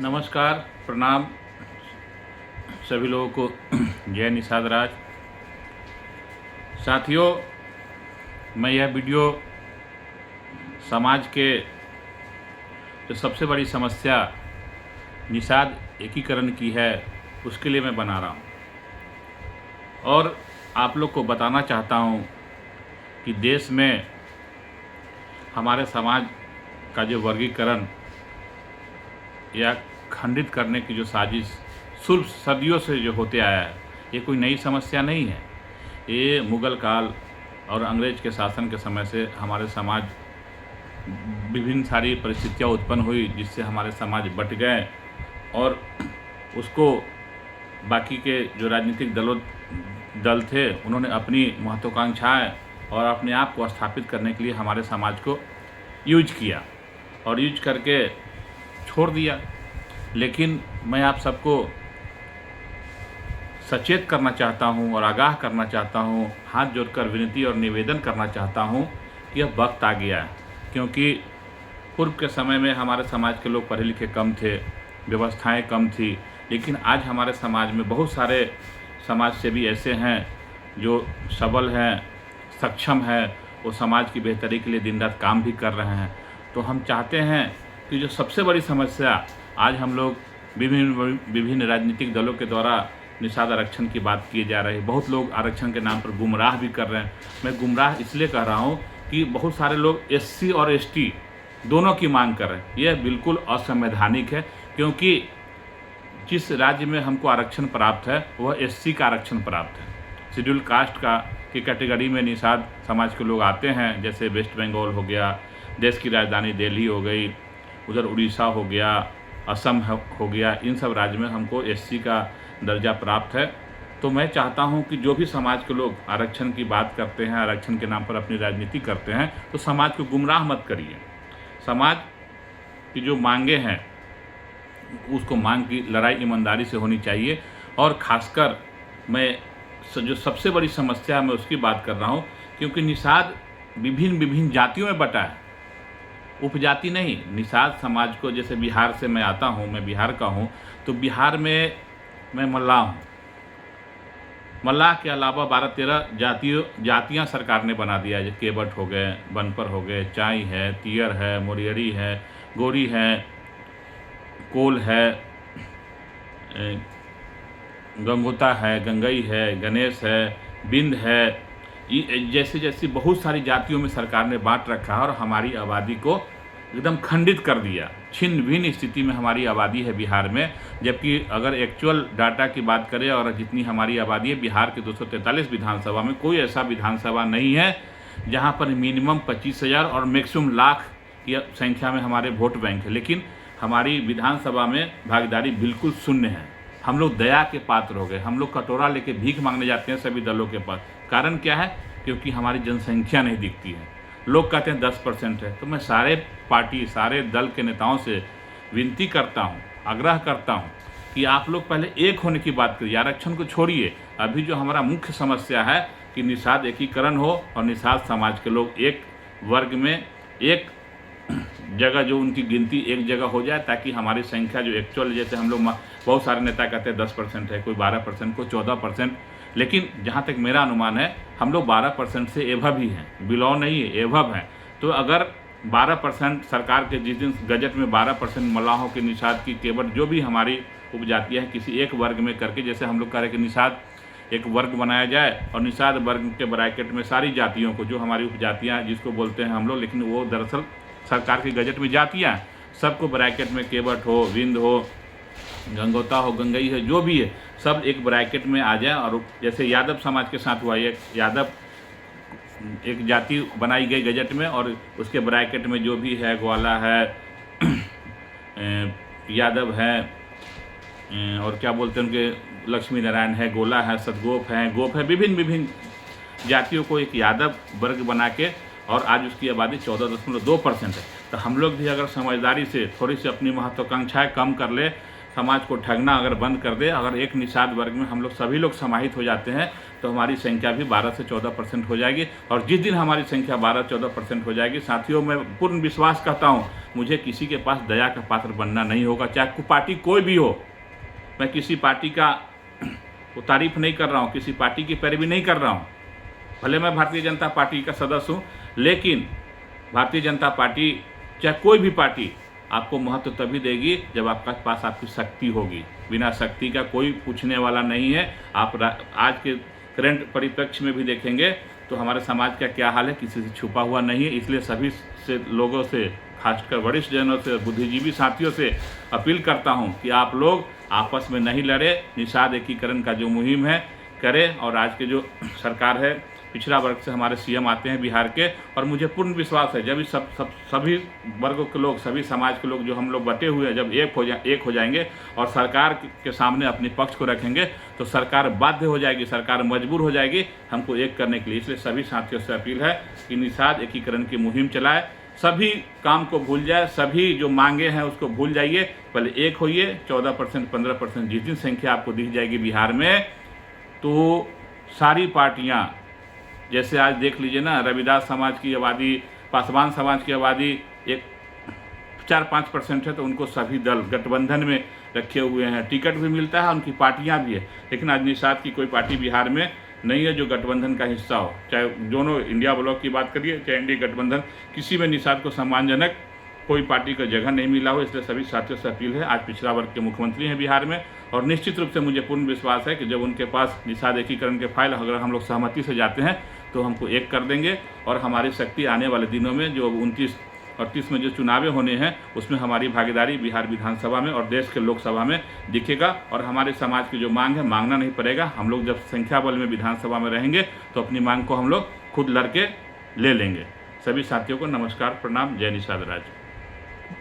नमस्कार, प्रणाम सभी लोगों को। जय निषाद राज। साथियों, मैं यह वीडियो समाज के जो सबसे बड़ी समस्या निषाद एकीकरण की है उसके लिए मैं बना रहा हूँ और आप लोग को बताना चाहता हूँ कि देश में हमारे समाज का जो वर्गीकरण या खंडित करने की जो साजिश शुल्क सदियों से जो होते आया है, ये कोई नई समस्या नहीं है। ये मुग़ल काल और अंग्रेज के शासन के समय से हमारे समाज विभिन्न सारी परिस्थितियाँ उत्पन्न हुई जिससे हमारे समाज बँट गए और उसको बाकी के जो राजनीतिक दल थे उन्होंने अपनी महत्वाकांक्षाएँ और अपने आप को स्थापित करने के लिए हमारे समाज को यूज किया और यूज करके छोड़ दिया। लेकिन मैं आप सबको सचेत करना चाहता हूं और आगाह करना चाहता हूं, हाथ जोड़कर विनती और निवेदन करना चाहता हूं कि अब वक्त आ गया है। क्योंकि पूर्व के समय में हमारे समाज के लोग पढ़े लिखे कम थे, व्यवस्थाएं कम थी, लेकिन आज हमारे समाज में बहुत सारे समाज सेवी ऐसे हैं जो सबल हैं, सक्षम हैं, वो समाज की बेहतरी के लिए दिन रात काम भी कर रहे हैं। तो हम चाहते हैं कि जो सबसे बड़ी समस्या आज हम लोग विभिन्न राजनीतिक दलों के द्वारा निषाद आरक्षण की बात किए जा रही है। बहुत लोग आरक्षण के नाम पर गुमराह भी कर रहे हैं। मैं गुमराह इसलिए कह रहा हूँ कि बहुत सारे लोग एससी और एसटी दोनों की मांग कर रहे हैं। यह बिल्कुल असंवैधानिक है, क्योंकि जिस राज्य में हमको आरक्षण प्राप्त है वह एससी का आरक्षण प्राप्त है। शेड्यूल कास्ट की कैटेगरी में निषाद समाज के लोग आते हैं, जैसे वेस्ट बंगाल हो गया, देश की राजधानी दिल्ली हो गई, उधर उड़ीसा हो गया, असम हो गया, इन सब राज्य में हमको एससी का दर्जा प्राप्त है। तो मैं चाहता हूं कि जो भी समाज के लोग आरक्षण की बात करते हैं, आरक्षण के नाम पर अपनी राजनीति करते हैं, तो समाज को गुमराह मत करिए। समाज की जो मांगे हैं उसको मांग की लड़ाई ईमानदारी से होनी चाहिए। और ख़ासकर मैं जो सबसे बड़ी समस्या है मैं उसकी बात कर रहा हूं, क्योंकि निषाद विभिन्न जातियों में बटा है, उपजाति नहीं। निषाद समाज को, जैसे बिहार से मैं आता हूँ, मैं बिहार का हूँ, तो बिहार में मैं मल्लाह हूँ। मल्लाह के अलावा 12-13 जातियाँ सरकार ने बना दिया है। केवट हो गए, बनपर हो गए, चाई है, तियर है, मोरियरी है, गोरी है, कोल है, गंगोता है, गंगई है, गणेश है, बिंद है, जैसी बहुत सारी जातियों में सरकार ने बांट रखा है और हमारी आबादी को एकदम खंडित कर दिया। छिन्न भिन्न स्थिति में हमारी आबादी है बिहार में। जबकि अगर एक्चुअल डाटा की बात करें और जितनी हमारी आबादी है बिहार के 243 विधानसभा में, कोई ऐसा विधानसभा नहीं है जहां पर मिनिमम 25,000 और मैक्सिमम लाख की संख्या में हमारे वोट बैंक है। लेकिन हमारी विधानसभा में भागीदारी बिल्कुल शून्य है। हम लोग दया के पात्र हो गए। हम लोग कटोरा लेके भीख मांगने जाते हैं सभी दलों के पास। कारण क्या है? क्योंकि हमारी जनसंख्या नहीं दिखती है। लोग कहते हैं 10% है। तो मैं सारे पार्टी, सारे दल के नेताओं से विनती करता हूं, आग्रह करता हूं कि आप लोग पहले एक होने की बात करिए। आरक्षण को छोड़िए। अभी जो हमारा मुख्य समस्या है कि निषाद एकीकरण हो और निषाद समाज के लोग एक वर्ग में, एक जगह जो उनकी गिनती एक जगह हो जाए, ताकि हमारी संख्या जो एक्चुअल, जैसे हम लोग बहुत सारे नेता कहते हैं 10% है, कोई 12%, कोई 14%, लेकिन जहाँ तक मेरा अनुमान है हम लोग 12% से एभव ही हैं, बिलो नहीं है, एभव हैं। तो अगर 12% सरकार के जिस दिन गजट में 12% मल्लाहों के निषाद की केवट जो भी हमारी उपजातियाँ हैं किसी एक वर्ग में करके, जैसे हम लोग कह रहे हैं कि निषाद एक वर्ग बनाया जाए और निषाद वर्ग के ब्रैकेट में सारी जातियों को, जो हमारी उपजातियाँ जिसको बोलते हैं हम लोग, लेकिन वो दरअसल सरकार के गजट में जातियाँ, सबको ब्रैकेट में केवट हो, विंद हो, गंगोता हो, गंगई है, जो भी है, सब एक ब्रैकेट में आ जाए। और जैसे यादव समाज के साथ हुआ, एक यादव एक जाति बनाई गई गजट में और उसके ब्रैकेट में जो भी है, ग्वाला है, यादव है, और क्या बोलते हैं उनके, लक्ष्मी नारायण है, गोला है, सदगोप है, विभिन्न जातियों को एक यादव वर्ग बना के, और आज उसकी आबादी 14.2% है। तो हम लोग भी अगर समझदारी से थोड़ी सी अपनी महत्वाकांक्षाएँ कम कर ले समाज को ठगना अगर बंद कर दे, अगर एक निषाद वर्ग में हम लोग सभी लोग समाहित हो जाते हैं तो हमारी संख्या भी 12 से 14% हो जाएगी। और जिस दिन हमारी संख्या 12-14% हो जाएगी साथियों, मैं पूर्ण विश्वास करता हूँ मुझे किसी के पास दया का पात्र बनना नहीं होगा, चाहे पार्टी कोई भी हो। मैं किसी पार्टी का तारीफ नहीं कर रहा हूँ, किसी पार्टी की पैरवी नहीं कर रहा हूँ। भले मैं भारतीय जनता पार्टी का सदस्य हूँ, लेकिन भारतीय जनता पार्टी चाहे कोई भी पार्टी आपको महत्व तभी देगी जब आपके पास आपकी शक्ति होगी। बिना शक्ति का कोई पूछने वाला नहीं है। आप आज के करंट परिप्रेक्ष्य में भी देखेंगे तो हमारे समाज का क्या हाल है, किसी से छुपा हुआ नहीं है। इसलिए सभी से लोगों से, खासकर वरिष्ठ जनों से, बुद्धिजीवी साथियों से अपील करता हूं कि आप लोग आपस में नहीं लड़े, निषाद एकीकरण का जो मुहिम है करें। और आज के जो सरकार है, पिछड़ा वर्ग से हमारे सीएम आते हैं बिहार के, और मुझे पूर्ण विश्वास है जब सभी वर्गों के लोग, सभी समाज के लोग जो हम लोग बटे हुए हैं, जब एक हो जाएंगे और सरकार के सामने अपने पक्ष को रखेंगे तो सरकार बाध्य हो जाएगी, सरकार मजबूर हो जाएगी हमको एक करने के लिए। इसलिए सभी साथियों से अपील है कि निषाद एकीकरण की मुहिम चलाए, सभी काम को भूल जाए, सभी जो मांगे हैं उसको भूल जाइए, पहले एक होइए। 14%, 15% जितनी संख्या आपको दिख जाएगी बिहार में, तो सारी पार्टियां, जैसे आज देख लीजिए ना, रविदास समाज की आबादी, पासवान समाज की आबादी एक 4-5% है, तो उनको सभी दल गठबंधन में रखे हुए हैं, टिकट भी मिलता है, उनकी पार्टियां भी है। लेकिन आज निषाद की कोई पार्टी बिहार में नहीं है जो गठबंधन का हिस्सा हो, चाहे दोनों इंडिया ब्लॉक की बात करिए चाहे इंडिया गठबंधन, किसी में निषाद को सम्मानजनक कोई पार्टी का जगह नहीं मिला हो। इसलिए सभी साथियों से अपील है, आज पिछड़ा वर्ग के मुख्यमंत्री हैं बिहार में, और निश्चित रूप से मुझे पूर्ण विश्वास है कि जब उनके पास निषाद एकीकरण के फाइल अगर हम लोग सहमति से जाते हैं तो हमको एक कर देंगे। और हमारी शक्ति आने वाले दिनों में जो 29 और 30 में जो चुनावें होने हैं उसमें हमारी भागीदारी बिहार विधानसभा में और देश के लोकसभा में दिखेगा। और हमारे समाज की जो मांग है, मांगना नहीं पड़ेगा, हम लोग जब संख्या बल में विधानसभा में रहेंगे तो अपनी मांग को हम लोग खुद लड़के ले लेंगे। सभी साथियों को नमस्कार, प्रणाम, जय निषाद राज।